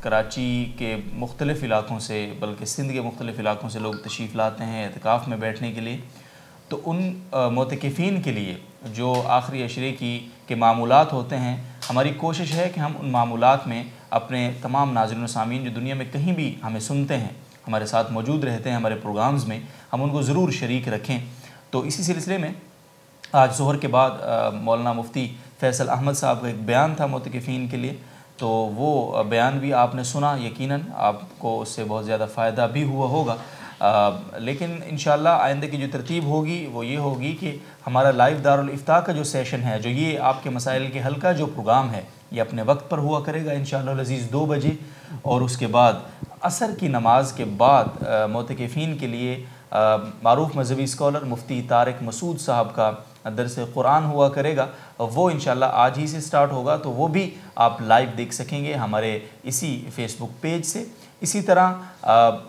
کراچی کے مختلف علاقوں سے بلکہ سندھ کے مختلف علاقوں سے لوگ تشریف لاتے ہیں اعتکاف میں بیٹھنے کے لیے، تو ان معتکفین کے لیے جو آخری عشرے کے معمولات ہوتے ہیں، ہماری کوشش ہے کہ ہم ان معمولات میں اپنے تمام ناظرین و سامعین جو دنیا میں کہیں بھی ہمیں سنتے ہیں، ہمارے ساتھ موجود رہتے ہیں ہمارے پروگرامز میں، ہم ان کو ضرور شریک رکھیں۔ تو اسی سلسلے میں آج ظہر کے بعد مولانا مفتی فیصل احمد صاحب کا ایک بیان تھا معتکفین کے لیے، تو وہ بیان بھی آپ نے سنا، یقیناً آپ کو اس سے بہت زیادہ فائدہ بھی ہوا ہوگا۔ لیکن انشاءاللہ آئندہ کی جو ترتیب ہوگی وہ یہ ہوگی کہ ہمارا لائیو دارالافتاء کا جو سیشن ہے، جو یہ آپ کے مسائل کے حل کا جو پروگرام ہے، یہ اپنے وقت پر ہوا کرے گا انشاءاللہ العزیز 2 بجے، اور اس کے بعد عصر کی نماز کے بعد معتکفین کے لیے معروف مذہبی اسکالر مفتی طارق مسعود صاحب کا درس قرآن ہوا کرے گا، وہ انشاءاللہ آج ہی سے سٹارٹ ہوگا، تو وہ بھی آپ لائیو دیکھ سکیں گے ہمارے اسی فیس بک پیج سے۔ اسی طرح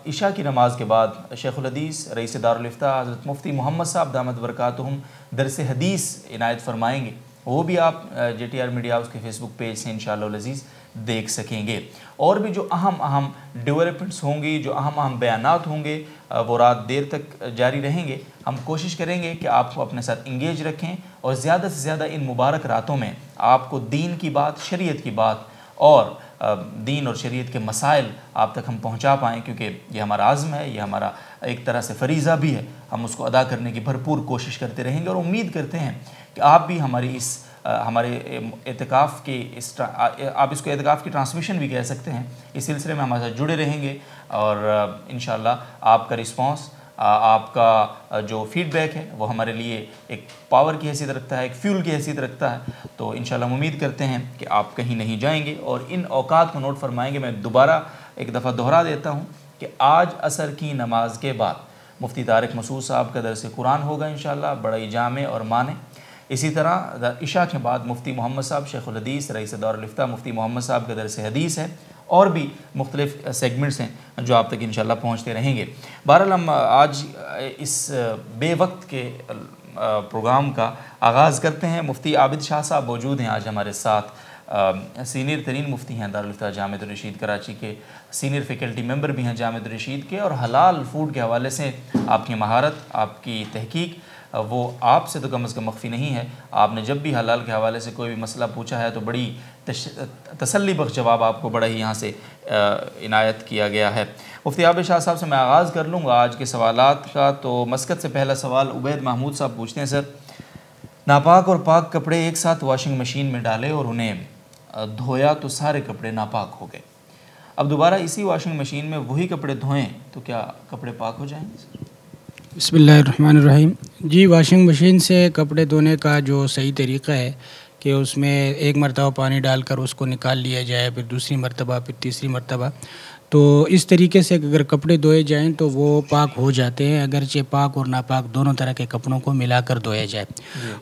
عشاء کی نماز کے بعد شیخ الحدیث رئیس دارالافتاء حضرت مفتی محمد صاحب دامت برکاتہم درس حدیث عنایت فرمائیں گے، وہ بھی آپ J T R media house کے فیس بک پیج سے انشاءاللہ العزیز دیکھ سکیں گے۔ اور بھی جو اہم ڈیولپمنٹس ہوں گی، جو اہم بیانات ہوں گے، وہ رات دیر تک جاری رہیں گے۔ ہم کوشش کریں گے کہ آپ کو اپنے ساتھ انگیج رکھیں، اور زیادہ سے زیادہ ان مبارک راتوں میں آپ کو دین کی بات، شریعت کی بات اور دین اور شریعت کے مسائل آپ تک ہم پہنچا پائیں، کیونکہ یہ ہمارا عزم ہے، یہ ہمارا ایک طرح سے فریضہ بھی ہے۔ ہم اس کو ادا کرنے کی بھرپور کوشش کرتے رہیں گے، اور امید کرتے ہیں کہ آپ بھی ہمارے اعتکاف کے آپ اس کو اعتکاف کی ٹرانسمیشن بھی کہہ سکتے ہیں، اس سلسلے میں ہمارے ساتھ جڑے رہیں گے، اور انشاءاللہ آپ کا رسپانس، آپ کا جو فیڈ بیک ہے وہ ہمارے لیے ایک پاور کی حیثیت رکھتا ہے، ایک فیول کی حیثیت رکھتا ہے۔ تو انشاءاللہ ہم امید کرتے ہیں کہ آپ کہیں نہیں جائیں گے، اور ان اوقات کو نوٹ فرمائیں گے۔ میں دوبارہ ایک دفعہ دہرا دیتا ہوں کہ آج عصر کی نماز کے بعد مفتی طارق مسعود صاحب کا درس قرآن ہوگا انشاءاللہ، بڑا ہی جامع اور مانع۔ اسی طرح عشاء کے بعد مفتی محمد صاحب شیخ الحدیث رئیس دارالافتاء مفتی محمد صاحب کا درس حدیث ہے، اور بھی مختلف سیگمنٹس ہیں جو آپ تک انشاءاللہ پہنچتے رہیں گے۔ بہرحال ہم آج اس بے وقت کے پروگرام کا آغاز کرتے ہیں۔ مفتی عابد شاہ صاحب موجود ہیں آج ہمارے ساتھ، سینئر ترین مفتی ہیں دارالافتاء جامعۃ الرشید کراچی کے، سینئر فیکلٹی ممبر بھی ہیں جامعۃ الرشید کے، اور حلال فوڈ کے حوالے سے آپ کی مہارت، آپ کی تحقیق وہ آپ سے تو کم از کم مخفی نہیں ہے۔ آپ نے جب بھی حلال کے حوالے سے کوئی بھی مسئلہ پوچھا ہے تو بڑی تسلی بخش جواب آپ کو بڑا ہی یہاں سے عنایت کیا گیا ہے۔ مفتی عابد شاہ صاحب سے میں آغاز کر لوں گا آج کے سوالات کا۔ تو مسقط سے پہلا سوال عبید محمود صاحب پوچھتے ہیں، سر ناپاک اور پاک کپڑے ایک ساتھ واشنگ مشین میں ڈالے اور انہیں دھویا تو سارے کپڑے ناپاک ہو گئے، اب دوبارہ اسی واشنگ مشین میں وہی کپڑے دھوئیں تو کیا کپڑے پاک ہو جائیں گے سر؟ بسم اللہ الرحمن الرحیم۔ جی، واشنگ مشین سے کپڑے دھونے کا جو صحیح طریقہ ہے کہ اس میں ایک مرتبہ پانی ڈال کر اس کو نکال لیا جائے، پھر دوسری مرتبہ، پھر تیسری مرتبہ، تو اس طریقے سے اگر کپڑے دھوئے جائیں تو وہ پاک ہو جاتے ہیں، اگرچہ پاک اور ناپاک دونوں طرح کے کپڑوں کو ملا کر دھویا جائے۔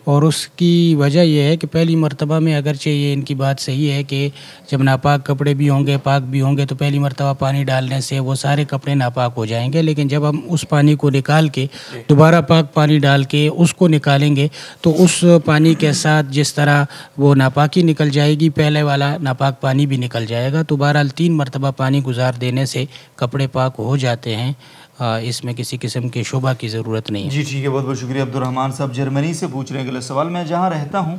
اور اس کی وجہ یہ ہے کہ پہلی مرتبہ میں اگرچہ یہ ان کی بات صحیح ہے کہ جب ناپاک کپڑے بھی ہوں گے، پاک بھی ہوں گے، تو پہلی مرتبہ پانی ڈالنے سے وہ سارے کپڑے ناپاک ہو جائیں گے، لیکن جب ہم اس پانی کو نکال کے دوبارہ پاک پانی ڈال کے اس کو نکالیں گے تو اس پانی کے ساتھ جس طرح وہ ناپاکی نکل جائے گی، پہلے والا ناپاک پانی بھی نکل جائے گا۔ تو بہرحال 3 مرتبہ پانی گزار دینے سے کپڑے پاک ہو جاتے ہیں، اس میں کسی قسم کے شبہ کی ضرورت نہیں ہے۔ جی ٹھیک ہے، بہت بہت شکریہ۔ عبدالرحمن صاحب جرمنی سے پوچھ رہے ہیں اگلا سوال، میں جہاں رہتا ہوں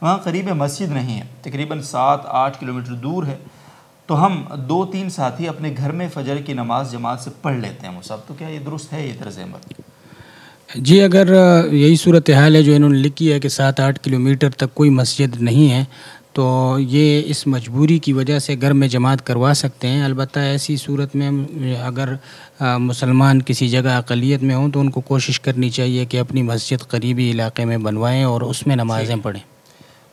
وہاں قریب مسجد نہیں ہے، تقریباً 7-8 کلومیٹر دور ہے، تو ہم 2-3 ساتھی اپنے گھر میں فجر کی نماز جماعت سے پڑھ لیتے ہیں مصحف، تو کیا یہ درست ہے یہ طرز عمل؟ جی، اگر یہی صورتحال ہے جو انہوں نے لکھی ہے کہ 7-8 کلومیٹر تک کوئی مسجد نہیں ہے، تو یہ اس مجبوری کی وجہ سے گھر میں جماعت کروا سکتے ہیں۔ البتہ ایسی صورت میں اگر مسلمان کسی جگہ اقلیت میں ہوں تو ان کو کوشش کرنی چاہیے کہ اپنی مسجد قریبی علاقے میں بنوائیں اور اس میں نمازیں پڑھیں۔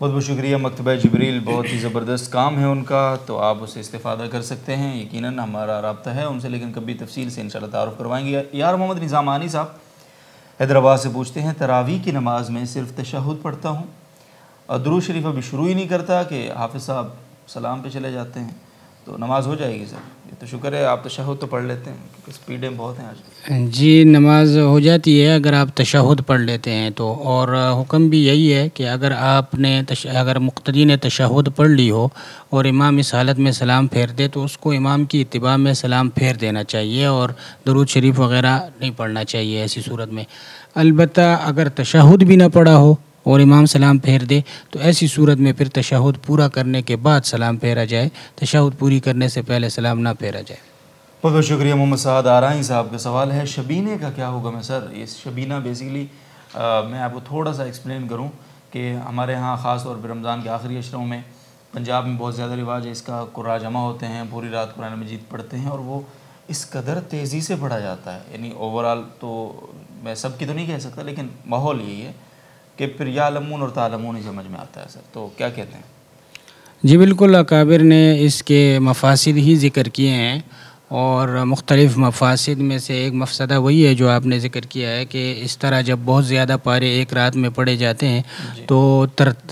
بہت بہت شکریہ۔ مکتبہ جبریل بہت ہی زبردست کام ہے ان کا، تو آپ اسے استفادہ کر سکتے ہیں، یقیناً ہمارا رابطہ ہے ان سے، لیکن کبھی تفصیل سے انشاءاللہ تعارف کروائیں گے۔ یار محمد نظامانی صاحب حیدرآباد سے پوچھتے ہیں، تراویح کی نماز میں صرف تشہد پڑھتا ہوں اور درود شریف ابھی شروع ہی نہیں کرتا کہ حافظ صاحب سلام پہ چلے جاتے ہیں، تو نماز ہو جائے گی سر؟ تو شکر ہے آپ تشہد تو پڑھ لیتے ہیں کیونکہ سپیڈیں بہت ہیں آج. جی نماز ہو جاتی ہے اگر آپ تشہد پڑھ لیتے ہیں تو. اور حکم بھی یہی ہے کہ اگر آپ نے اگر مقتدی نے تشہد پڑھ لی ہو اور امام اس حالت میں سلام پھیر دے تو اس کو امام کی اتباع میں سلام پھیر دینا چاہیے اور درود شریف وغیرہ نہیں پڑھنا چاہیے ایسی صورت میں. البتہ اگر تشہد بھی نہ پڑھا ہو اور امام سلام پھیر دے تو ایسی صورت میں پھر تشہد پورا کرنے کے بعد سلام پھیرا جائے, تشہد پوری کرنے سے پہلے سلام نہ پھیرا جائے. بہت بہت شکریہ. محمد سعد آرائیں صاحب کا سوال ہے شبینے کا کیا ہوگا میں سر. یہ شبینہ بیسیکلی میں آپ کو تھوڑا سا ایکسپلین کروں کہ ہمارے ہاں خاص طور پہ رمضان کے آخری اشروں میں پنجاب میں بہت زیادہ رواج ہے اس کا. قراء جمع ہوتے ہیں, پوری رات قرآن مجید پڑھتے ہیں اور وہ اس قدر تیزی سے پڑھا جاتا ہے, یعنی اوورال تو میں سب کی تو نہیں کہہ سکتا لیکن ماحول یہی ہے کہ پھر یعلمون اور تعلمون ہی سمجھ میں آتا ہے سر. تو کیا کہتے ہیں؟ جی بالکل, اکابر نے اس کے مفاسد ہی ذکر کیے ہیں اور مختلف مفاسد میں سے ایک مفسدہ وہی ہے جو آپ نے ذکر کیا ہے کہ اس طرح جب بہت زیادہ پارے ایک رات میں پڑھے جاتے ہیں تو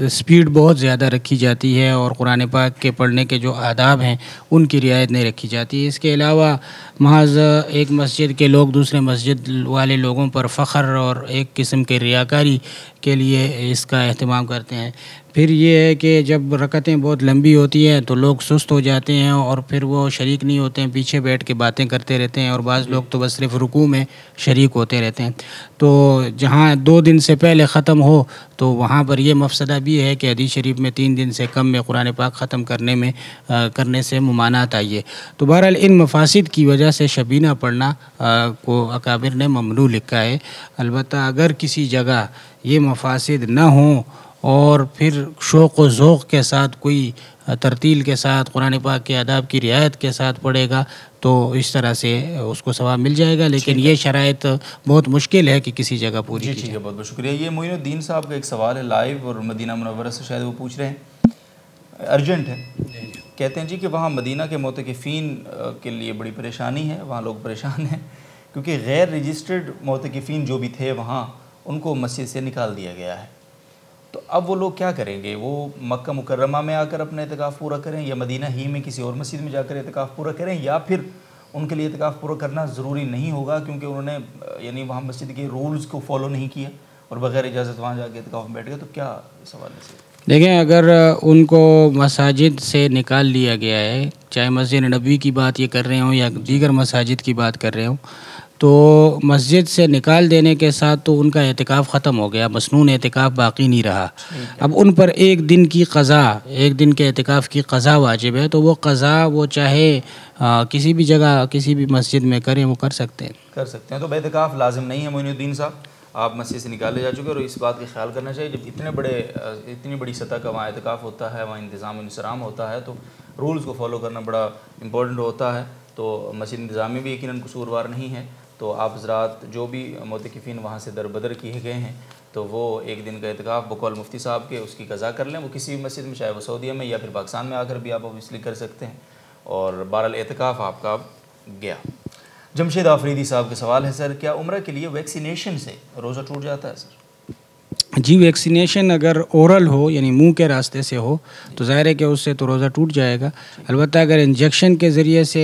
سپیڈ بہت زیادہ رکھی جاتی ہے اور قرآن پاک کے پڑھنے کے جو آداب ہیں ان کی رعایت نہیں رکھی جاتی. اس کے علاوہ محض ایک مسجد کے لوگ دوسرے مسجد والے لوگوں پر فخر اور ایک قسم کے ریاکاری کے لیے اس کا اہتمام کرتے ہیں. پھر یہ ہے کہ جب رکعتیں بہت لمبی ہوتی ہیں تو لوگ سست ہو جاتے ہیں اور پھر وہ شریک نہیں ہوتے ہیں, پیچھے بیٹھ کے باتیں کرتے رہتے ہیں اور بعض لوگ تو بس صرف رکوع میں شریک ہوتے رہتے ہیں. تو جہاں 2 دن سے پہلے ختم ہو تو وہاں پر یہ مفسدہ بھی ہے کہ حدیث شریف میں 3 دن سے کم میں قرآن پاک ختم کرنے سے ممانعت آئی ہے. تو بہرحال ان مفاسد کی وجہ سے شبینہ پڑھنا کو اکابر نے ممنوع لکھا ہے. البتہ اگر کسی جگہ یہ مفاسد نہ ہوں اور پھر شوق و ذوق کے ساتھ کوئی ترتیل کے ساتھ قرآن پاک کے آداب کی رعایت کے ساتھ پڑھے گا تو اس طرح سے اس کو ثواب مل جائے گا, لیکن یہ شرائط بہت مشکل ہے کہ کسی جگہ پوری کی جائے. ٹھیک ہے, بہت بہت شکریہ. یہ معین الدین صاحب کا ایک سوال ہے لائیو اور مدینہ منورہ سے شاید وہ پوچھ رہے ہیں, ارجنٹ ہے. کہتے ہیں جی کہ وہاں مدینہ کے معتکفین کے لیے بڑی پریشانی ہے, وہاں لوگ پریشان ہیں کیونکہ غیر رجسٹرڈ معتکفین جو بھی تھے وہاں ان کو مسجد سے نکال دیا گیا ہے. تو اب وہ لوگ کیا کریں گے؟ وہ مکہ مکرمہ میں آ کر اپنا اعتکاف پورا کریں یا مدینہ ہی میں کسی اور مسجد میں جا کر اعتکاف پورا کریں, یا پھر ان کے لیے اعتکاف پورا کرنا ضروری نہیں ہوگا کیونکہ انہوں نے یعنی وہاں مسجد کے رولز کو فالو نہیں کیا اور بغیر اجازت وہاں جا کے اعتکاف میں بیٹھ گئے؟ تو کیا سوال ہے؟ دیکھیں, اگر ان کو مساجد سے نکال لیا گیا ہے, چاہے مسجد نبوی کی بات یہ کر رہے ہوں یا دیگر مساجد کی بات کر رہے ہوں, تو مسجد سے نکال دینے کے ساتھ تو ان کا اعتکاف ختم ہو گیا, مسنون اعتکاف باقی نہیں رہا. اب ان پر 1 دن کی قضا, 1 دن کے اعتکاف کی قضا واجب ہے, تو وہ قضا وہ چاہے کسی بھی جگہ کسی بھی مسجد میں کریں وہ کر سکتے ہیں. تو بے اعتکاف لازم نہیں ہے. معین الدین صاحب, آپ مسجد سے نکالے جا چکے اور اس بات کا خیال کرنا چاہیے جب اتنی بڑی سطح کا وہاں اعتکاف ہوتا ہے, وہاں انتظام و انصرام ہوتا ہے, تو رولز کو فالو کرنا بڑا امپورٹنٹ ہوتا ہے. تو مسجد انتظامی بھی یقیناً قصوروار نہیں ہے. تو آپ حضرات جو بھی معتکفین وہاں سے دربدر کیے گئے ہیں تو وہ 1 دن کا اعتکاف بقول مفتی صاحب کے اس کی قضا کر لیں. وہ کسی بھی مسجد میں, چاہے وہ سعودیہ میں یا پھر پاکستان میں آ کر بھی آپ اس لیے کر سکتے ہیں, اور بہرحال اعتکاف آپ کا گیا. جمشید آفریدی صاحب کا سوال ہے سر, کیا عمرہ کے لیے ویکسینیشن سے روزہ ٹوٹ جاتا ہے سر؟ جی, ویکسینیشن اگر اورل ہو یعنی منہ کے راستے سے ہو تو ظاہر ہے کہ اس سے تو روزہ ٹوٹ جائے گا. البتہ اگر انجیکشن کے ذریعے سے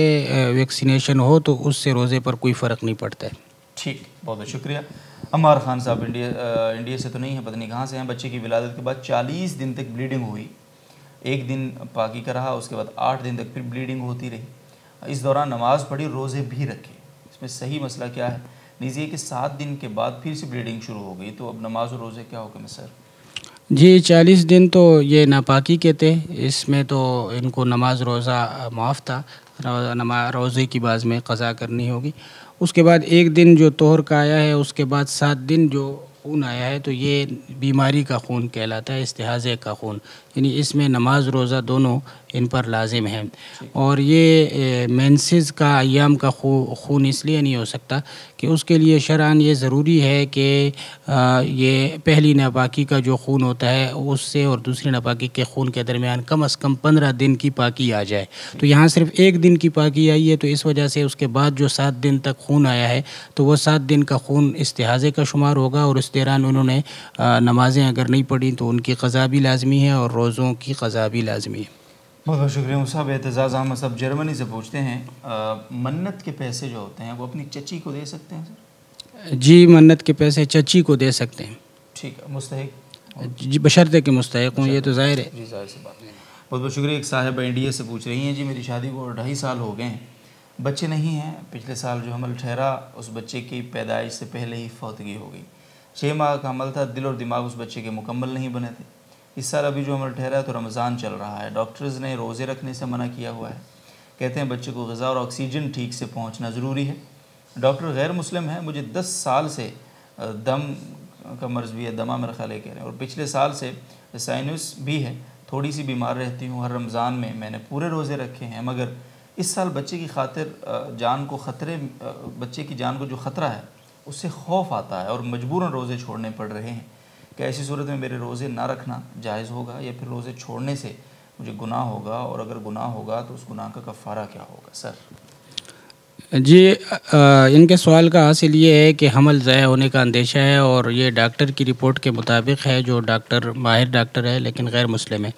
ویکسینیشن ہو تو اس سے روزے پر کوئی فرق نہیں پڑتا ہے. ٹھیک, بہت بہت شکریہ. عمار خان صاحب انڈیا سے تو نہیں ہے, پتہ نہیں کہاں سے ہیں. بچے کی ولادت کے بعد 40 دن تک بلیڈنگ ہوئی, 1 دن پاکی کا رہا, اس کے بعد 8 دن تک پھر بلیڈنگ ہوتی رہی. اس دوران نماز پڑھی, روزے بھی رکھے. اس میں صحیح مسئلہ کیا ہے؟ نیز یہ کہ 7 دن کے بعد پھر سے بلیڈنگ شروع ہو گئی, تو اب نماز اور روزے کیا حکم ہے سر؟ جی, 40 دن تو یہ ناپاکی کے تھے, اس میں تو ان کو نماز روزہ معاف تھا, روزے کی بعض میں قضا کرنی ہوگی. اس کے بعد 1 دن جو طہر کا آیا ہے, اس کے بعد 7 دن جو خون آیا ہے تو یہ بیماری کا خون کہلاتا ہے, استحاضے کا خون, یعنی اس میں نماز روزہ دونوں ان پر لازم ہیں. اور یہ مینسز کا ایام کا خون اس لیے نہیں ہو سکتا کہ اس کے لیے شرعاً یہ ضروری ہے کہ یہ پہلی ناپاکی کا جو خون ہوتا ہے اس سے اور دوسری ناپاکی کے خون کے درمیان کم از کم 15 دن کی پاکی آ جائے. تو یہاں صرف 1 دن کی پاکی آئی ہے, تو اس وجہ سے اس کے بعد جو 7 دن تک خون آیا ہے تو وہ 7 دن کا خون استحاضے کا شمار ہوگا, اور اس دوران انہوں نے نمازیں اگر نہیں پڑھی تو ان کی قضا بھی لازمی ہے اور روزوں کی قضا بھی لازمی ہے. بہت بہت شکریہ مصعب. اعتزاز احمد صاحب جرمنی سے پوچھتے ہیں منت کے پیسے جو ہوتے ہیں وہ اپنی چچی کو دے سکتے ہیں سر؟ جی منت کے پیسے چچی کو دے سکتے ہیں. ٹھیک ہے. مستحق؟ جی بشرطے کہ مستحق ہوں، یہ تو ظاہر ہے. جی ظاہر سی بات. بہت بہت شکریہ. ایک صاحب انڈیا سے پوچھ رہی ہیں جی میری شادی کو 2.5 سال ہو گئے ہیں، بچے نہیں ہیں. پچھلے سال جو حمل ٹھہرا اس بچے کی پیدائش سے پہلے ہی فوتگی ہو گئی. 6 ماہ کا حمل تھا، دل اور دماغ اس بچے کے مکمل نہیں بنے تھے. اس سال ابھی جو حمل ٹھہرا ہے تو رمضان چل رہا ہے، ڈاکٹرز نے روزے رکھنے سے منع کیا ہوا ہے. کہتے ہیں بچے کو غذا اور آکسیجن ٹھیک سے پہنچنا ضروری ہے. ڈاکٹر غیر مسلم ہے، مجھے 10 سال سے دم کا مرض بھی ہے، دمہ میرا خیال ہے کہہ رہے ہیں، اور پچھلے سال سے سائنس بھی ہے، تھوڑی سی بیمار رہتی ہوں. ہر رمضان میں نے پورے روزے رکھے ہیں، مگر اس سال بچے کی خاطر بچے کی جان کو جو خطرہ ہے اس سے خوف آتا ہے اور مجبوراً روزے چھوڑنے پڑ رہے ہیں. کیا ایسی صورت میں میرے روزے نہ رکھنا جائز ہوگا یا پھر روزے چھوڑنے سے مجھے گناہ ہوگا، اور اگر گناہ ہوگا تو اس گناہ کا کفارہ کیا ہوگا سر؟ جی ان کے سوال کا حاصل یہ ہے کہ حمل ضائع ہونے کا اندیشہ ہے، اور یہ ڈاکٹر کی رپورٹ کے مطابق ہے، جو ڈاکٹر ماہر ڈاکٹر ہے لیکن غیر مسلم ہے.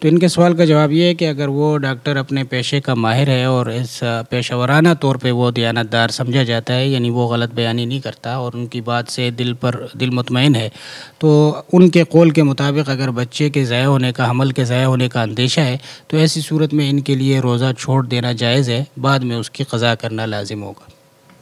تو ان کے سوال کا جواب یہ ہے کہ اگر وہ ڈاکٹر اپنے پیشے کا ماہر ہے اور اس پیشہ ورانہ طور پہ وہ دیانت دار سمجھا جاتا ہے، یعنی وہ غلط بیانی نہیں کرتا اور ان کی بات سے دل مطمئن ہے، تو ان کے قول کے مطابق اگر بچے کے ضائع ہونے کا، حمل کے ضائع ہونے کا اندیشہ ہے تو ایسی صورت میں ان کے لیے روزہ چھوڑ دینا جائز ہے، بعد میں اس کی قضا کرنا لازم ہوگا.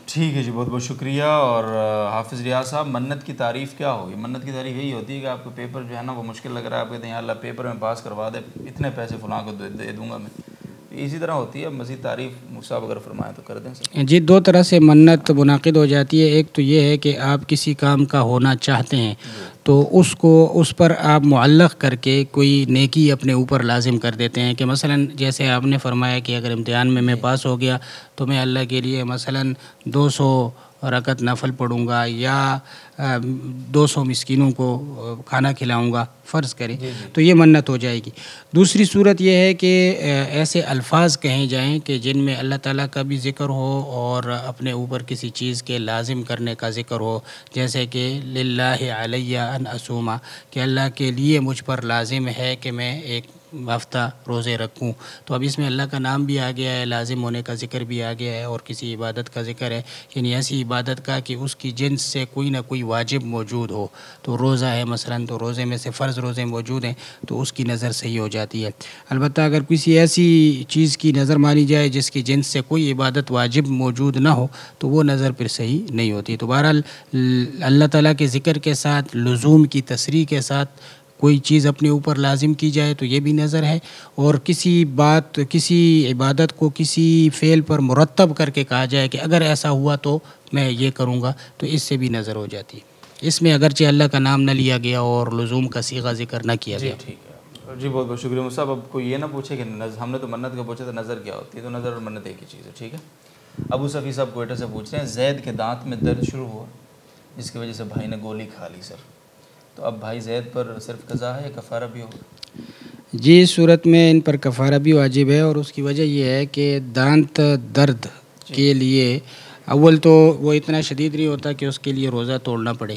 ٹھیک ہے جی، بہت بہت شکریہ. اور حافظ ریاض صاحب منت کی تعریف کیا ہوگی؟ منت کی تعریف یہی ہوتی ہے کہ آپ کو پیپر جو ہے نا وہ مشکل لگ رہا ہے، آپ کہتے ہیں یا اللہ پیپر میں پاس کروا دے، اتنے پیسے فلاں کو دے دوں گا میں. اسی طرح ہوتی ہے. مزید تعریف صاحب اگر فرمائیں تو کر دیں سر. جی 2 طرح سے منت منعقد ہو جاتی ہے. ایک تو یہ ہے کہ آپ کسی کام کا ہونا چاہتے ہیں تو اس پر آپ معلق کر کے کوئی نیکی اپنے اوپر لازم کر دیتے ہیں، کہ مثلا جیسے آپ نے فرمایا کہ اگر امتحان میں پاس ہو گیا تو میں اللہ کے لیے مثلا 200 رکعت نفل پڑھوں گا یا 200 مسکینوں کو کھانا کھلاؤں گا، فرض کریں تو یہ منت ہو جائے گی. دوسری صورت یہ ہے کہ ایسے الفاظ کہیں جائیں کہ جن میں اللہ تعالیٰ کا بھی ذکر ہو اور اپنے اوپر کسی چیز کے لازم کرنے کا ذکر ہو، جیسے کہ للہ علیہ ان اصوما، کہ اللہ کے لیے مجھ پر لازم ہے کہ میں ایک ہفتہ روزے رکھوں. تو اب اس میں اللہ کا نام بھی آ گیا ہے، لازم ہونے کا ذکر بھی آ گیا ہے، اور کسی عبادت کا ذکر ہے، یعنی ایسی عبادت کا کہ اس کی جنس سے کوئی نہ کوئی واجب موجود ہو. تو روزہ ہے مثلا، تو روزے میں سے فرض روزے موجود ہیں تو اس کی نظر صحیح ہو جاتی ہے. البتہ اگر کسی ایسی چیز کی نظر مانی جائے جس کی جنس سے کوئی عبادت واجب موجود نہ ہو تو وہ نظر پھر صحیح نہیں ہوتی. تو بہرحال اللہ تعالیٰ کے ذکر کے ساتھ، لزوم کی تصریح کے ساتھ کوئی چیز اپنے اوپر لازم کی جائے تو یہ بھی نظر ہے، اور کسی عبادت کو کسی فعل پر مرتب کر کے کہا جائے کہ اگر ایسا ہوا تو میں یہ کروں گا، تو اس سے بھی نظر ہو جاتی ہے. اس میں اگرچہ اللہ کا نام نہ لیا گیا اور لزوم کا صیغہ ذکر نہ کیا گیا. ٹھیک ہے جی، بہت بہت شکریہ صاحب. اب کوئی یہ نہ پوچھے کہ ہم نے تو منت کا پوچھا تو نظر کیا ہوتی ہے، تو نظر اور منت ایک ہی چیز ہے. ٹھیک ہے. ابو صفی صاحب کوئٹہ سے پوچھ رہے ہیں زید کے دانت میں درد شروع ہوا جس کی وجہ سے بھائی نے گولی کھا لی سر، تو اب بھائی زید پر صرف قضا ہے یا کفارہ بھی ہوگا؟ جی اس صورت میں ان پر کفارہ بھی واجب ہے، اور اس کی وجہ یہ ہے کہ دانت درد کے لیے اول تو وہ اتنا شدید نہیں ہوتا کہ اس کے لیے روزہ توڑنا پڑے.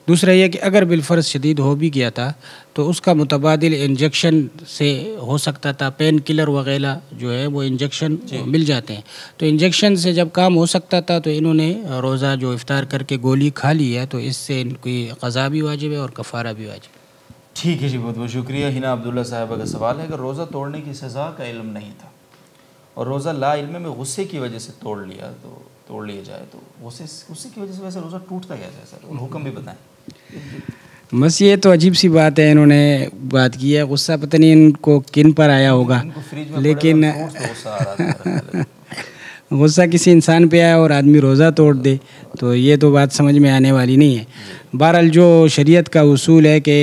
دوسرا یہ کہ اگر بالفرض شدید ہو بھی گیا تھا تو اس کا متبادل انجیکشن سے ہو سکتا تھا، پین کلر وغیرہ جو ہے وہ انجیکشن مل جاتے ہیں، تو انجیکشن سے جب کام ہو سکتا تھا تو انہوں نے روزہ جو افطار کر کے گولی کھا لی ہے، تو اس سے ان کی قضا بھی واجب ہے اور کفارہ بھی واجب ہے. ٹھیک ہے جی، بہت بہت شکریہ. ہنا عبداللہ صاحبہ کا سوال ہے کہ روزہ توڑنے کی سزا کا علم نہیں تھا اور روزہ لا علم میں غصے کی وجہ سے توڑ لیا جائے تو غصے کی وجہ سے ویسے روزہ ٹوٹتا کیسے ہے سر؟ حکم بھی بتائیں. بس یہ تو عجیب سی بات ہے، انہوں نے بات کی ہے. غصہ پتہ نہیں ان کو کن پر آیا ہوگا، لیکن غصہ کسی انسان پہ آیا اور آدمی روزہ توڑ دے تو یہ تو بات سمجھ میں آنے والی نہیں ہے. بہرحال جو شریعت کا اصول ہے کہ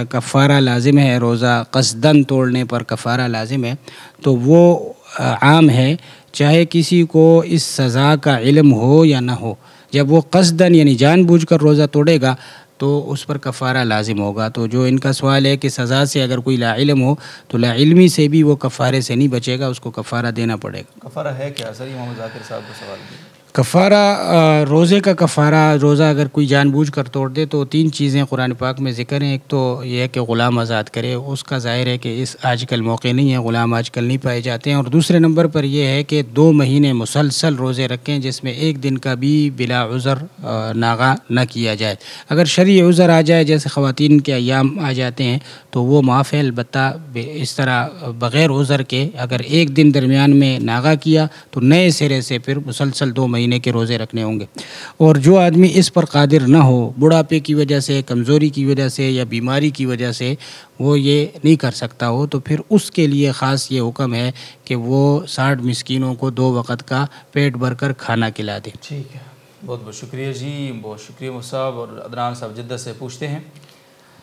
کفارہ لازم ہے، روزہ قصداً توڑنے پر کفارہ لازم ہے، تو وہ عام ہے، چاہے کسی کو اس سزا کا علم ہو یا نہ ہو. جب وہ قصداً یعنی جان بوجھ کر روزہ توڑے گا تو اس پر کفارہ لازم ہوگا. تو جو ان کا سوال ہے کہ سزا سے اگر کوئی لا علم ہو تو لا علمی سے بھی وہ کفارے سے نہیں بچے گا، اس کو کفارہ دینا پڑے گا. کفارہ ہے کیا سر؟ امام ذاکر صاحب کا سوال ہے. کفارہ، روزے کا کفارہ، روزہ اگر کوئی جان بوجھ کر توڑ دے تو 3 چیزیں قرآن پاک میں ذکر ہیں۔ ایک تو یہ ہے کہ غلام آزاد کرے، اس کا ظاہر ہے کہ اس آج کل موقع نہیں ہے، غلام آج کل نہیں پائے جاتے ہیں۔ اور دوسرے نمبر پر یہ ہے کہ 2 مہینے مسلسل روزے رکھیں جس میں ایک دن کا بھی بلا عذر ناغہ نہ کیا جائے۔ اگر شرعی عذر آ جائے جیسے خواتین کے ایام آ جاتے ہیں تو وہ معاف ہے، البتہ اس طرح بغیر عذر کے اگر ایک دن درمیان میں ناغہ کیا تو نئے سرے سے پھر مسلسل 2 مہینے کے روزے رکھنے ہوں گے۔ اور جو آدمی اس پر قادر نہ ہو، بڑھاپے کی وجہ سے، کمزوری کی وجہ سے یا بیماری کی وجہ سے وہ یہ نہیں کر سکتا ہو تو پھر اس کے لیے خاص یہ حکم ہے کہ وہ 60 مسکینوں کو 2 وقت کا پیٹ بھر کر کھانا کھلا دے۔ ٹھیک ہے، بہت بہت شکریہ جی، بہت شکریہ مصعب۔ اور عدنان صاحب جدہ سے پوچھتے ہیں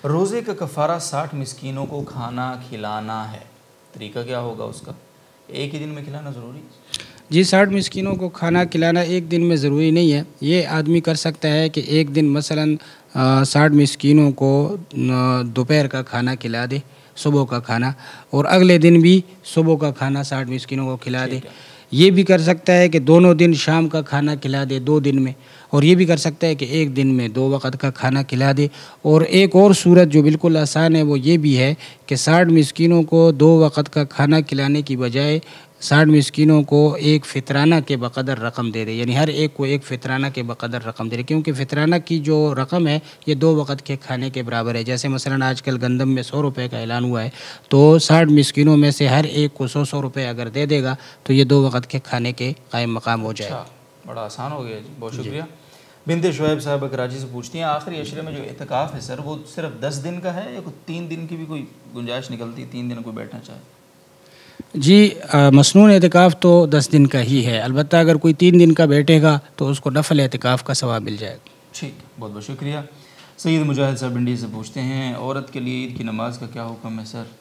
روزے کا کفارہ 60 مسکینوں کو کھانا کھلانا ہے، طریقہ کیا ہوگا اس کا؟ ایک ہی دن میں کھلانا ضروری؟ جی 60 مسکینوں کو کھانا کھلانا ایک دن میں ضروری نہیں ہے، یہ آدمی کر سکتا ہے کہ ایک دن مثلاً 60 مسکینوں کو دوپہر کا کھانا کھلا دے، صبح کا کھانا، اور اگلے دن بھی صبح کا کھانا 60 مسکینوں کو کھلا دے۔ یہ بھی کر سکتا ہے کہ دونوں دن شام کا کھانا کھلا دے 2 دن میں، اور یہ بھی کر سکتا ہے کہ ایک دن میں 2 وقت کا کھانا کھلا دے۔ اور ایک اور صورت جو بالکل آسان ہے وہ یہ بھی ہے کہ 60 مسکینوں کو 2 وقت کا کھانا کھلانے کی بجائے 60 مسکینوں کو ایک فطرانہ کے بقدر رقم دے دے، یعنی ہر ایک کو ایک فطرانہ کے بقدر رقم دے دے، کیونکہ فطرانہ کی جو رقم ہے یہ 2 وقت کے کھانے کے برابر ہے۔ جیسے مثلا آج کل گندم میں 100 روپے کا اعلان ہوا ہے تو 60 مسکینوں میں سے ہر ایک کو 100 روپے اگر دے دے گا تو یہ 2 وقت کے کھانے کے قائم مقام ہو جائے۔ بڑا آسان ہو گیا جی، بہت شکریہ۔ بنت شعیب صاحب کراچی سے پوچھتی ہیں آخری عشرے میں جو اعتکاف ہے سر وہ صرف 10 دن کا ہے یا کوئی 3 دن کی بھی کوئی گنجائش نکلتی ہے، 3 دن کوئی بیٹھنا چاہے؟ جی مسنون اعتکاف تو 10 دن کا ہی ہے، البتہ اگر کوئی 3 دن کا بیٹھے گا تو اس کو نفل اعتکاف کا ثواب مل جائے گا۔ ٹھیک، بہت بہت شکریہ۔ سید مجاہد صاحب بنڈی سے پوچھتے ہیں عورت کے لیے عید کی نماز کا کیا حکم ہے سر؟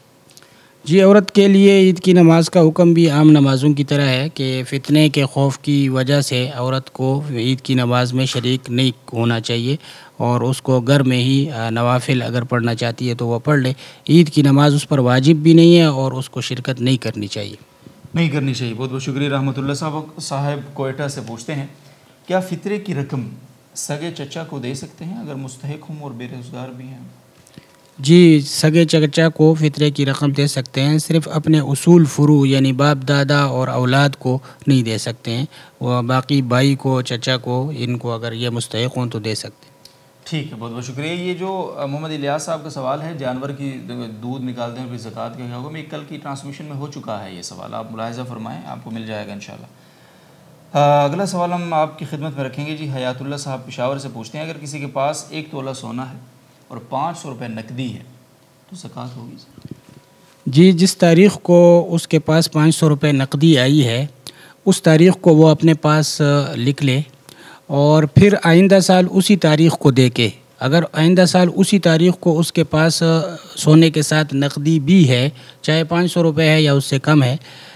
جی عورت کے لیے عید کی نماز کا حکم بھی عام نمازوں کی طرح ہے کہ فتنے کے خوف کی وجہ سے عورت کو عید کی نماز میں شریک نہیں ہونا چاہیے، اور اس کو گھر میں ہی نوافل اگر پڑھنا چاہتی ہے تو وہ پڑھ لے۔ عید کی نماز اس پر واجب بھی نہیں ہے اور اس کو شرکت نہیں کرنی چاہیے۔ نہیں کرنی چاہیے، بہت بہت شکریہ۔ رحمۃ اللہ صاحب کوئٹہ سے پوچھتے ہیں کیا فطرے کی رقم سگے چچا کو دے سکتے ہیں اگر مستحق ہوں اور بے روزگار بھی ہیں؟ جی سگے چچا کو فطرے کی رقم دے سکتے ہیں، صرف اپنے اصول فروع یعنی باپ دادا اور اولاد کو نہیں دے سکتے ہیں، وہ باقی بھائی کو، چچا کو، ان کو اگر یہ مستحق ہوں تو دے سکتے ہیں۔ ٹھیک ہے، بہت بہت شکریہ۔ یہ جو محمد الیاس صاحب کا سوال ہے جانور کی دودھ نکالتے ہیں پھر زکوٰۃ کا کیا ہوگا، میں کل کی ٹرانسمیشن میں ہو چکا ہے یہ سوال، آپ ملاحظہ فرمائیں، آپ کو مل جائے گا انشاءاللہ۔ اگلا سوال ہم آپ کی خدمت میں رکھیں گے جی، حیات اللہ صاحب پشاور سے پوچھتے ہیں اگر کسی کے پاس 1 تولہ سونا ہے اور 500 روپے نقدی ہے تو زکوٰۃ ہوگی سر؟ جی جس تاریخ کو اس کے پاس 500 روپے نقدی آئی ہے اس تاریخ کو وہ اپنے پاس لکھ لے، اور پھر آئندہ سال اسی تاریخ کو دے کے، اگر آئندہ سال اسی تاریخ کو اس کے پاس سونے کے ساتھ نقدی بھی ہے، چاہے 500 روپے ہے یا اس سے کم ہے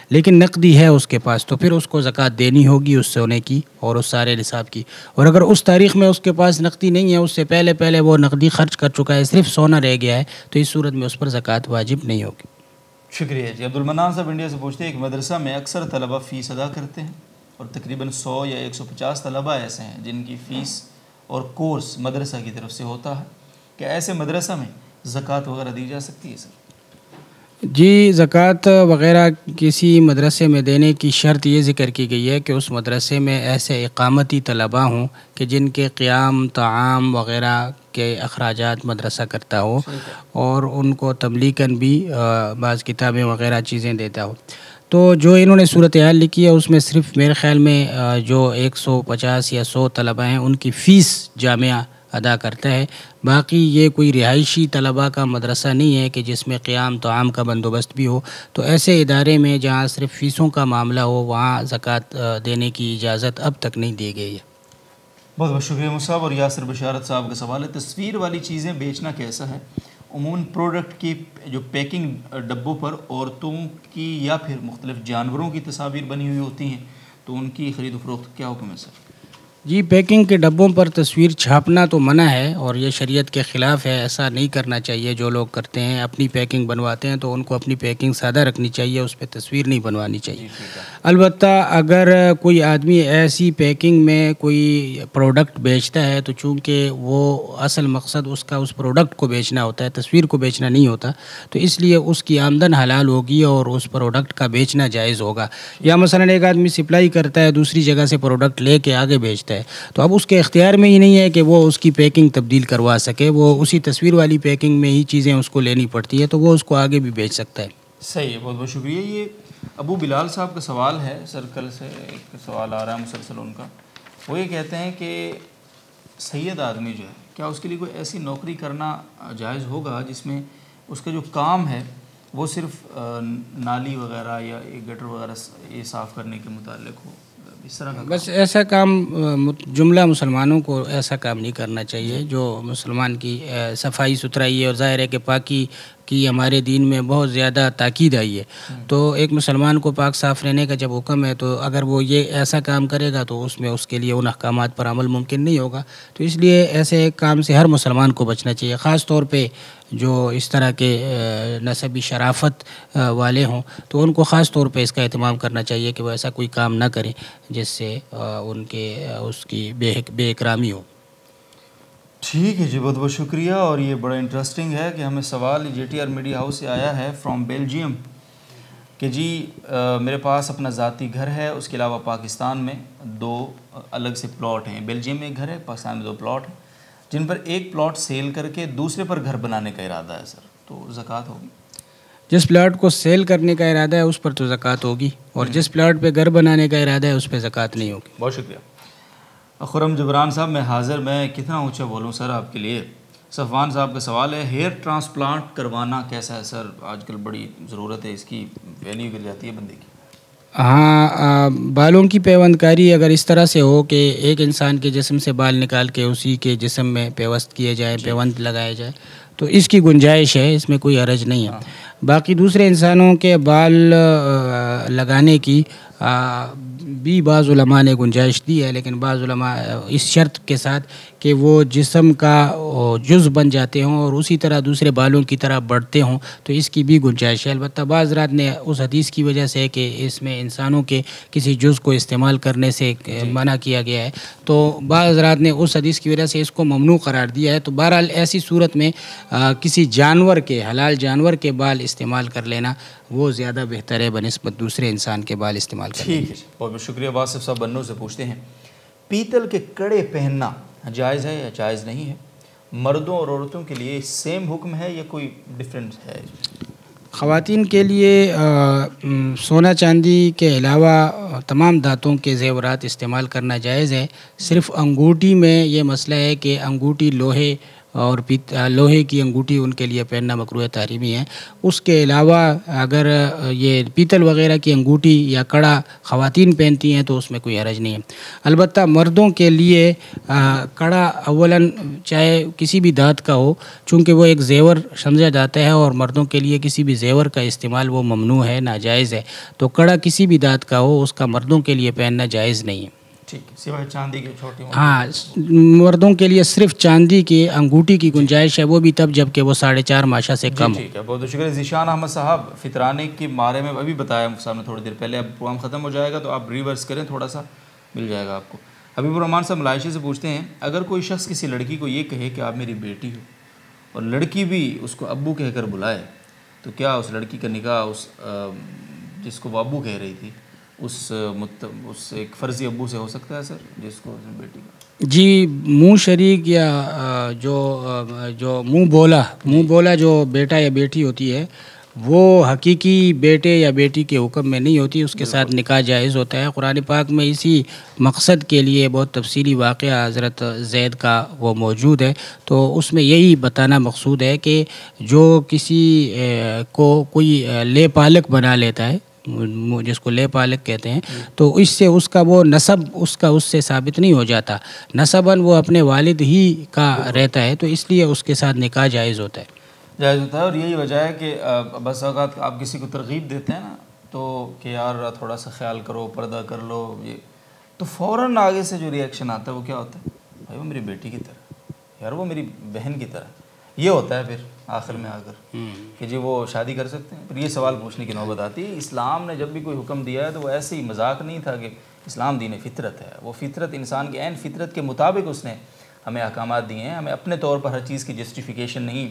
لیکن نقدی ہے اس کے پاس، تو پھر اس کو زکوٰۃ دینی ہوگی اس سونے کی اور اس سارے نصاب کی۔ اور اگر اس تاریخ میں اس کے پاس نقدی نہیں ہے، اس سے پہلے وہ نقدی خرچ کر چکا ہے، صرف سونا رہ گیا ہے، تو اس صورت میں اس پر زکوٰۃ واجب نہیں ہوگی۔ شکریہ جی۔ عبدالمنان صاحب انڈیا سے پوچھتے ہیں ایک مدرسہ میں اکثر طلبہ فیس ادا کرتے ہیں اور تقریباً 100 یا 150 طلبہ ایسے ہیں جن کی فیس اور کورس مدرسہ کی طرف سے ہوتا ہے، کیا ایسے مدرسہ میں زکوٰۃ وغیرہ دی جا سکتی ہے سر؟ جی زکوٰۃ وغیرہ کسی مدرسے میں دینے کی شرط یہ ذکر کی گئی ہے کہ اس مدرسے میں ایسے اقامتی طلبہ ہوں کہ جن کے قیام، طعام وغیرہ کے اخراجات مدرسہ کرتا ہو اور ان کو تبلیغاً بھی بعض کتابیں وغیرہ چیزیں دیتا ہو۔ تو جو انہوں نے صورتحال لکھی ہے اس میں صرف میرے خیال میں جو 150 یا 100 طلبہ ہیں ان کی فیس جامعہ ادا کرتا ہے، باقی یہ کوئی رہائشی طلبہ کا مدرسہ نہیں ہے کہ جس میں قیام طعام کا بندوبست بھی ہو، تو ایسے ادارے میں جہاں صرف فیسوں کا معاملہ ہو وہاں زکوٰۃ دینے کی اجازت اب تک نہیں دی گئی ہے۔ بہت بہت شکریہ مصعب۔ اور یاسر بشارت صاحب کا سوال ہے تصویر والی چیزیں بیچنا کیسا ہے؟ عموماً پروڈکٹ کی جو پیکنگ ڈبوں پر عورتوں کی یا پھر مختلف جانوروں کی تصاویر بنی ہوئی ہوتی ہیں تو ان کی خرید و فروخت کیا حکم ہے سر؟ جی پیکنگ کے ڈبوں پر تصویر چھاپنا تو منع ہے اور یہ شریعت کے خلاف ہے، ایسا نہیں کرنا چاہیے۔ جو لوگ کرتے ہیں اپنی پیکنگ بنواتے ہیں تو ان کو اپنی پیکنگ سادہ رکھنی چاہیے، اس پہ تصویر نہیں بنوانی چاہیے۔ البتہ اگر کوئی آدمی ایسی پیکنگ میں کوئی پروڈکٹ بیچتا ہے تو چونکہ وہ اصل مقصد اس کا اس پروڈکٹ کو بیچنا ہوتا ہے، تصویر کو بیچنا نہیں ہوتا، تو اس لیے اس کی آمدن حلال ہوگی اور اس پروڈکٹ کا بیچنا جائز ہوگا۔ یا مثلا ایک آدمی سپلائی کرتا ہے، دوسری جگہ سے پروڈکٹ لے کے آگے بیچتا ہے، تو اب اس کے اختیار میں ہی نہیں ہے کہ وہ اس کی پیکنگ تبدیل کروا سکے، وہ اسی تصویر والی پیکنگ میں ہی چیزیں اس کو لینی پڑتی ہے، تو وہ اس کو آگے بھی بیچ سکتا ہے۔ صحیح ہے، بہت بہت شکریہ۔ یہ ابو بلال صاحب کا سوال ہے، سرکل سے ایک سوال آ رہا ہے مسلسل ان کا۔ وہ یہ کہتے ہیں کہ سید آدمی جو ہے، کیا اس کے لیے کوئی ایسی نوکری کرنا جائز ہوگا جس میں اس کا جو کام ہے وہ صرف نالی وغیرہ یا گٹر وغیرہ یہ صاف کرنے کے متعلق ہو، اس طرح کا؟ بس ایسا کام جملہ مسلمانوں کو ایسا کام نہیں کرنا چاہیے جو مسلمان کی صفائی ستھرائی ہے، اور ظاہر ہے کہ پاکی کی ہمارے دین میں بہت زیادہ تاکید آئی ہے، تو ایک مسلمان کو پاک صاف رہنے کا جب حکم ہے تو اگر وہ یہ ایسا کام کرے گا تو اس میں اس کے لیے ان احکامات پر عمل ممکن نہیں ہوگا، تو اس لیے ایسے کام سے ہر مسلمان کو بچنا چاہیے، خاص طور پہ جو اس طرح کے نسبی شرافت والے ہوں تو ان کو خاص طور پہ اس کا اہتمام کرنا چاہیے کہ وہ ایسا کوئی کام نہ کریں جس سے ان کے اس کی بے اکرامی ہو۔ ٹھیک ہے جی، بہت بہت شکریہ۔ اور یہ بڑا انٹرسٹنگ ہے کہ ہمیں سوال J T R media house سے آیا ہے فرام بیلجیم کہ جی میرے پاس اپنا ذاتی گھر ہے، اس کے علاوہ پاکستان میں 2 الگ سے پلاٹ ہیں۔ بیلجیم میں ایک گھر ہے، پاکستان میں 2 پلاٹ ہیں، جن پر ایک پلاٹ سیل کر کے دوسرے پر گھر بنانے کا ارادہ ہے سر، تو زکوٰۃ ہوگی؟ جس پلاٹ کو سیل کرنے کا ارادہ ہے اس پر تو زکوٰۃ ہوگی، اور جس پلاٹ پہ گھر بنانے کا ارادہ ہے اس پہ زکوٰۃ نہیں ہوگی۔ بہت شکریہ خرم جبران صاحب۔ میں کتنا اونچا بولوں سر آپ کے لیے؟ صفوان صاحب کا سوال ہے، ہیئر ٹرانسپلانٹ کروانا کیسا ہے سر؟ آج کل بڑی ضرورت ہے، اس کی ویلیو گر جاتی ہے بندے کی۔ ہاں، بالوں کی پیوند کاری اگر اس طرح سے ہو کہ ایک انسان کے جسم سے بال نکال کے اسی کے جسم میں پیوست کیے جائیں، پیوند لگائے جائے، تو اس کی گنجائش ہے، اس میں کوئی حرج نہیں ہے۔ باقی دوسرے انسانوں کے بال لگانے کی بھی بعض علماء نے گنجائش دی ہے، لیکن بعض علماء اس شرط کے ساتھ کہ وہ جسم کا جز بن جاتے ہوں اور اسی طرح دوسرے بالوں کی طرح بڑھتے ہوں، تو اس کی بھی گنجائش ہے۔ البتہ بعض حضرات نے اس حدیث کی وجہ سے کہ اس میں انسانوں کے کسی جز کو استعمال کرنے سے منع کیا گیا ہے، تو بعض حضرات نے اس حدیث کی وجہ سے اس کو ممنوع قرار دیا ہے۔ تو بہرحال ایسی صورت میں کسی جانور کے، حلال جانور کے بال استعمال کر لینا وہ زیادہ بہتر ہے بنسبت دوسرے انسان کے بال استعمال کرنے۔ ٹھیک ہے، بہت بہت شکریہ۔ واصف صاحب بنوں سے پوچھتے ہیں، پیتل کے کڑے پہننا جائز ہے یا جائز نہیں ہے؟ مردوں اور عورتوں کے لیے سیم حکم ہے یا کوئی ڈفرینٹ ہے؟ خواتین کے لیے سونا چاندی کے علاوہ تمام دھاتوں کے زیورات استعمال کرنا جائز ہے، صرف انگوٹھی میں یہ مسئلہ ہے کہ انگوٹھی لوہے اور لوہے کی انگوٹھی ان کے لیے پہننا مکروہ تحریمی ہے۔ اس کے علاوہ اگر یہ پیتل وغیرہ کی انگوٹھی یا کڑا خواتین پہنتی ہیں تو اس میں کوئی حرج نہیں ہے۔ البتہ مردوں کے لیے کڑا اولاً چاہے کسی بھی دھات کا ہو، چونکہ وہ ایک زیور سمجھا جاتا ہے اور مردوں کے لیے کسی بھی زیور کا استعمال وہ ممنوع ہے، ناجائز ہے، تو کڑا کسی بھی دھات کا ہو اس کا مردوں کے لیے پہننا جائز نہیں ہے۔ ٹھیک ہے، سوائے چاندی کی چھوٹی موٹی۔ ہاں، مردوں کے لیے صرف چاندی کی انگوٹھی کی گنجائش ہے، وہ بھی تب جب کہ وہ 4.5 ماشا سے کم ہو۔ ٹھیک ہے، بہت بہت شکریہ۔ ذیشان احمد صاحب، فطرانے کے بارے میں ابھی بتایا صاحب نے تھوڑی دیر پہلے، اب پروگرام ختم ہو جائے گا تو آپ ریورس کریں تھوڑا سا، مل جائے گا آپ کو۔ حبیب الرحمان صاحب ملائیشیا سے پوچھتے ہیں، اگر کوئی شخص کسی لڑکی کو یہ کہے کہ آپ میری بیٹی ہو اور لڑکی بھی اس کو ابو کہہ کر بلائے، تو کیا اس لڑکی کا نکاح اس جس کو وہ ابو کہہ رہی تھی اس ایک فرضی ابو سے ہو سکتا ہے سر، جس کو بیٹی کا؟ جی، منہ شریک یا جو منہ بولا جو بیٹا یا بیٹی ہوتی ہے وہ حقیقی بیٹے یا بیٹی کے حکم میں نہیں ہوتی، اس کے ساتھ نکاح جائز ہوتا ہے۔ قرآن پاک میں اسی مقصد کے لیے بہت تفصیلی واقعہ حضرت زید کا وہ موجود ہے، تو اس میں یہی بتانا مقصود ہے کہ جو کسی کو کوئی لے پالک بنا لیتا ہے، جس کو لے پالک کہتے ہیں، تو اس سے اس کا وہ نسب اس سے ثابت نہیں ہو جاتا، نسباً وہ اپنے والد ہی کا رہتا ہے، تو اس لیے اس کے ساتھ نکاح جائز ہوتا ہے۔ اور یہی وجہ ہے کہ بس اوقات آپ کسی کو ترغیب دیتے ہیں نا، تو کہ یار تھوڑا سا خیال کرو، پردہ کر لو، یہ تو فوراً آگے سے جو ری ایکشن آتا ہے وہ کیا ہوتا ہے؟ بھائی وہ میری بیٹی کی طرح، یار وہ میری بہن کی طرح، یہ ہوتا ہے پھر آخر میں آ کر کہ جی وہ شادی کر سکتے ہیں. پھر یہ سوال پوچھنے کی نوبت آتی ہے اسلام نے جب بھی کوئی حکم دیا ہے تو وہ ایسے ہی مذاق نہیں تھا کہ اسلام دین فطرت ہے. وہ فطرت انسان کے عین فطرت کے مطابق اس نے ہمیں احکامات دیے ہیں. ہمیں اپنے طور پر ہر چیز کی جسٹیفیکیشن نہیں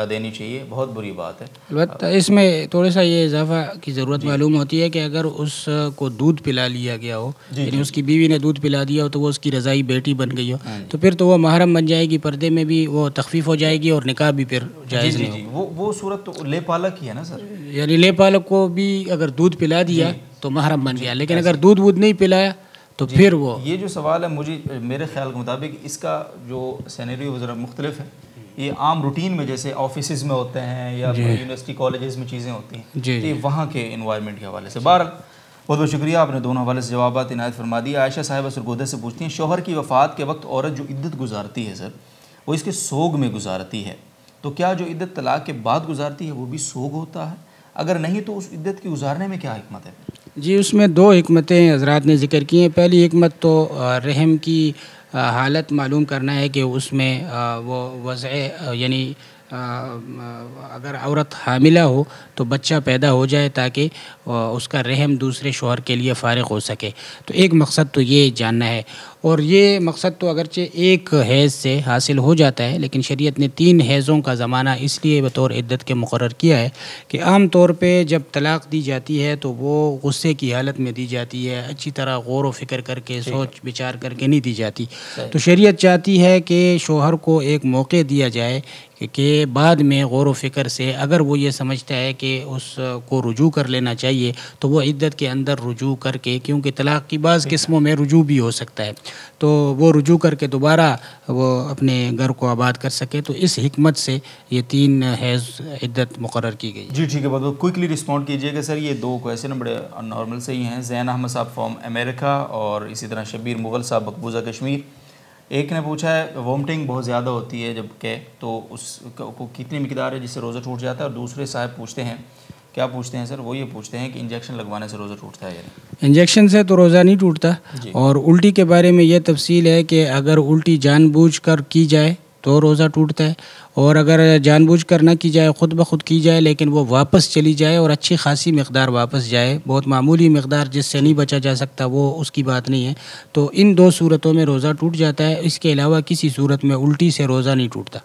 دینی چاہیے. بہت بری بات ہے. البتہ اس میں تھوڑا سا یہ اضافہ کی ضرورت معلوم ہوتی ہے کہ اگر اس کو دودھ پلا لیا گیا ہو, یعنی اس کی بیوی نے دودھ پلا دیا ہو تو وہ اس کی رضائی بیٹی بن گئی ہو, تو پھر تو وہ محرم بن جائے گی, پردے میں بھی وہ تخفیف ہو جائے گی اور نکاح بھی پھر جائز نہیں ہوگا. وہ صورت تو لے پالک ہی ہے نا سر, یعنی لے پالک کو بھی اگر دودھ پلا دیا تو محرم بن گیا, لیکن اگر دودھ وودھ نہیں پلایا تو پھر وہ یہ جو سوال ہے مجھے میرے خیال کے مطابق اس کا جو سینیریو ذرا مختلف ہے. یہ عام روٹین میں جیسے آفیسز میں ہوتے ہیں یا یونیورسٹی کالجز میں چیزیں ہوتی ہیں, یہ وہاں کے انوائرمنٹ کے حوالے سے. بہرحال بہت بہت شکریہ, آپ نے دونوں حوالے سے جوابات عنایت فرما دی. عائشہ صاحبہ سرگودہ سے پوچھتی ہیں شوہر کی وفات کے وقت عورت جو عدت گزارتی ہے سر وہ اس کے سوگ میں گزارتی ہے, تو کیا جو عدت طلاق کے بعد گزارتی ہے وہ بھی سوگ ہوتا ہے؟ اگر نہیں تو اس عدت کی گزارنے میں کیا حکمت ہے؟ جی اس میں دو حکمتیں حضرات نے ذکر کی ہیں. پہلی حکمت تو رحم کی حالت معلوم کرنا ہے کہ اس میں وہ وضع یعنی اگر عورت حاملہ ہو تو بچہ پیدا ہو جائے تاکہ اس کا رحم دوسرے شوہر کے لیے فارغ ہو سکے. تو ایک مقصد تو یہ جاننا ہے, اور یہ مقصد تو اگرچہ ایک حیض سے حاصل ہو جاتا ہے لیکن شریعت نے 3 حیضوں کا زمانہ اس لیے بطور عدت کے مقرر کیا ہے کہ عام طور پہ جب طلاق دی جاتی ہے تو وہ غصے کی حالت میں دی جاتی ہے, اچھی طرح غور و فکر کر کے سوچ بچار کر کے نہیں دی جاتی. تو شریعت چاہتی ہے کہ شوہر کو ایک موقع دیا جائے کہ بعد میں غور و فکر سے اگر وہ یہ سمجھتا ہے کہ اس کو رجوع کر لینا چاہیے تو وہ عدت کے اندر رجوع کر کے, کیونکہ طلاق کی بعض قسموں میں رجوع بھی ہو سکتا ہے, تو وہ رجوع کر کے دوبارہ وہ اپنے گھر کو آباد کر سکے. تو اس حکمت سے یہ 3 حیض عدت مقرر کی گئی. جی ٹھیک ہے, بہت کوئکلی رسپونڈ کیجیے گا سر. یہ 2 کویشچن بڑے نارمل سے ہی ہیں. زین احمد صاحب فرام امریکہ اور اسی طرح شبیر مغل صاحب مقبوضہ کشمیر. ایک نے پوچھا ہے وومٹنگ بہت زیادہ ہوتی ہے جب کہ تو اس کو کتنی مقدار ہے جس سے روزہ ٹوٹ جاتا ہے, اور دوسرے صاحب پوچھتے ہیں کیا پوچھتے ہیں سر, وہ یہ پوچھتے ہیں کہ انجیکشن لگوانے سے روزہ ٹوٹتا ہے یا نہیں؟ انجیکشن سے تو روزہ نہیں ٹوٹتا. اور الٹی کے بارے میں یہ تفصیل ہے کہ اگر الٹی جان بوجھ کر کی جائے تو روزہ ٹوٹتا ہے, اور اگر جان بوجھ کر نہ کی جائے, خود بخود کی جائے لیکن وہ واپس چلی جائے اور اچھی خاصی مقدار واپس جائے, بہت معمولی مقدار جس سے نہیں بچا جا سکتا وہ اس کی بات نہیں ہے, تو ان 2 صورتوں میں روزہ ٹوٹ جاتا ہے. اس کے علاوہ کسی صورت میں الٹی سے روزہ نہیں ٹوٹتا.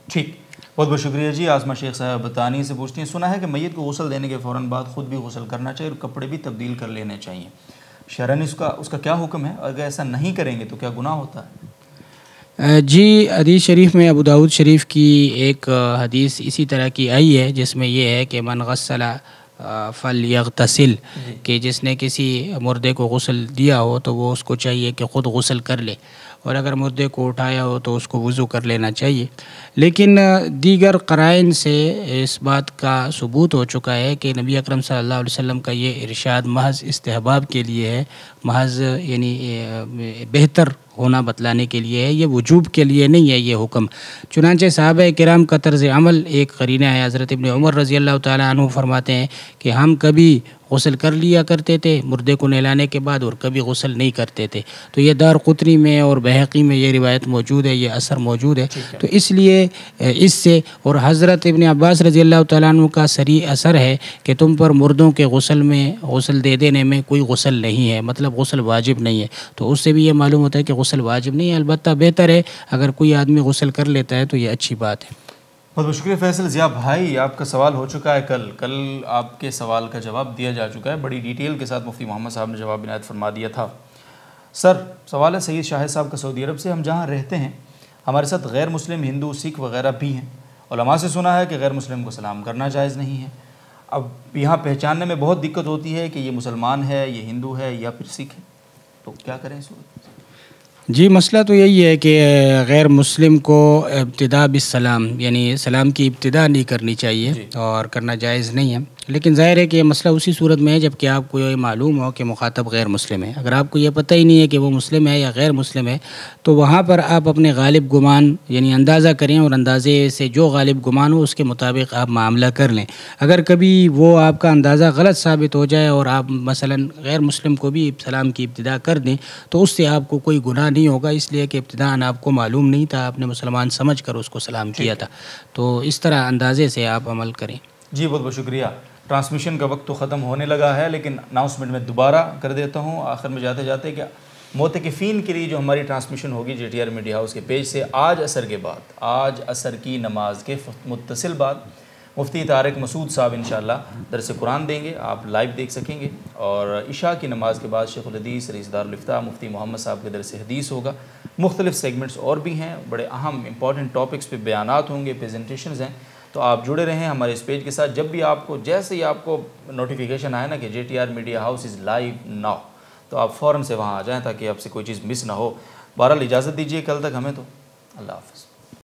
ٹھیک, بہت بہت شکریہ جی. آسمہ شیخ صاحب بتانی سے پوچھتی ہیں سنا ہے کہ میت کو غسل دینے کے فوراً بعد خود بھی غسل کرنا چاہیے اور کپڑے بھی تبدیل کر لینے چاہیے. شرعاً اس کا کیا حکم ہے؟ اگر ایسا نہیں کریں گے تو کیا گناہ ہوتا ہے؟ جی حدیث شریف میں ابو داؤد شریف کی ایک حدیث اسی طرح کی آئی ہے جس میں یہ ہے کہ من غسل فلیغتسل, کہ جس نے کسی مردے کو غسل دیا ہو تو وہ اس کو چاہیے کہ خود غسل کر لے, اور اگر مردے کو اٹھایا ہو تو اس کو وضو کر لینا چاہیے. لیکن دیگر قرائن سے اس بات کا ثبوت ہو چکا ہے کہ نبی اکرم صلی اللہ علیہ وسلم کا یہ ارشاد محض استحباب کے لیے ہے, محض یعنی بہتر ہونا بتلانے کے لیے ہے, یہ وجوب کے لیے نہیں ہے یہ حکم. چنانچہ صحابہ کرام کا طرز عمل ایک قرینہ ہے. حضرت ابن عمر رضی اللہ تعالیٰ عنہ فرماتے ہیں کہ ہم کبھی غسل کر لیا کرتے تھے مردے کو نہلانے کے بعد اور کبھی غسل نہیں کرتے تھے. تو یہ دارقطنی میں اور بہقی میں یہ روایت موجود ہے, یہ اثر موجود ہے. تو اس لیے اس سے اور حضرت ابن عباس رضی اللہ تعالیٰ عنہ کا صریح اثر ہے کہ تم پر مردوں کے غسل دے دینے میں کوئی غسل نہیں ہے, مطلب غسل واجب نہیں ہے. تو اس سے بھی یہ معلوم ہوتا ہے کہ غسل واجب نہیں ہے, البتہ بہتر ہے اگر کوئی آدمی غسل کر لیتا ہے تو یہ اچھی بات ہے. بہت بہت شکریہ فیصل ضیاء بھائی. آپ کا سوال ہو چکا ہے کل آپ کے سوال کا جواب دیا جا چکا ہے, بڑی ڈیٹیل کے ساتھ مفتی محمد صاحب نے جواب عنایت فرما دیا تھا. سر سوال ہے سید شاہد صاحب کا سعودی عرب سے, ہم جہاں رہتے ہیں ہمارے ساتھ غیر مسلم ہندو سکھ وغیرہ بھی ہیں. علماء سے سنا ہے کہ غیر مسلم کو سلام کرنا جائز نہیں ہے. اب یہاں پہچاننے میں بہت دقت ہوتی ہے کہ یہ مسلمان ہے, یہ ہندو ہے یا پھر سکھ ہے, تو کیا کریں اس وقت؟ جی مسئلہ تو یہی ہے کہ غیر مسلم کو ابتدا بالسلام یعنی سلام کی ابتدا نہیں کرنی چاہیے اور کرنا جائز نہیں ہے. لیکن ظاہر ہے کہ یہ مسئلہ اسی صورت میں ہے جب کہ آپ کو یہ معلوم ہو کہ مخاطب غیر مسلم ہے. اگر آپ کو یہ پتہ ہی نہیں ہے کہ وہ مسلم ہے یا غیر مسلم ہے تو وہاں پر آپ اپنے غالب گمان یعنی اندازہ کریں اور اندازے سے جو غالب گمان ہو اس کے مطابق آپ معاملہ کر لیں. اگر کبھی وہ آپ کا اندازہ غلط ثابت ہو جائے اور آپ مثلا غیر مسلم کو بھی سلام کی ابتدا کر دیں تو اس سے آپ کو کوئی گناہ نہیں ہوگا، اس لیے کہ ابتداءً آپ کو معلوم نہیں تھا، آپ نے مسلمان سمجھ کر اس کو سلام کیا تھا. تو اس طرح اندازے سے آپ عمل کریں. جی بہت بہت شکریہ. ٹرانسمیشن کا وقت تو ختم ہونے لگا ہے، لیکن اناؤنسمنٹ میں دوبارہ کر دیتا ہوں آخر میں جاتے جاتے کہ معتکفین کے لیے جو ہماری ٹرانسمیشن ہوگی J T R media house کے پیج سے آج عصر کی نماز کے متصل بعد مفتی طارق مسعود صاحب انشاءاللہ درس قرآن دیں گے، آپ لائیو دیکھ سکیں گے. اور عشاء کی نماز کے بعد شیخ الحدیث رئیس دار الافتاء مفتی محمد صاحب کے درس حدیث ہوگا. مختلف سیگمنٹس اور بھی ہیں، بڑے اہم امپورٹنٹ ٹاپکس پہ بیانات ہوں گے، پریزنٹیشنز ہیں. تو آپ جڑے رہیں ہمارے اس پیج کے ساتھ. جب بھی آپ کو جیسے ہی آپ کو نوٹیفیکیشن آئے نا کہ J T R media house is live now تو آپ فوراً سے وہاں آ جائیں تاکہ آپ سے کوئی چیز مس نہ ہو. بہرحال اجازت دیجیے کل تک ہمیں. تو اللہ حافظ.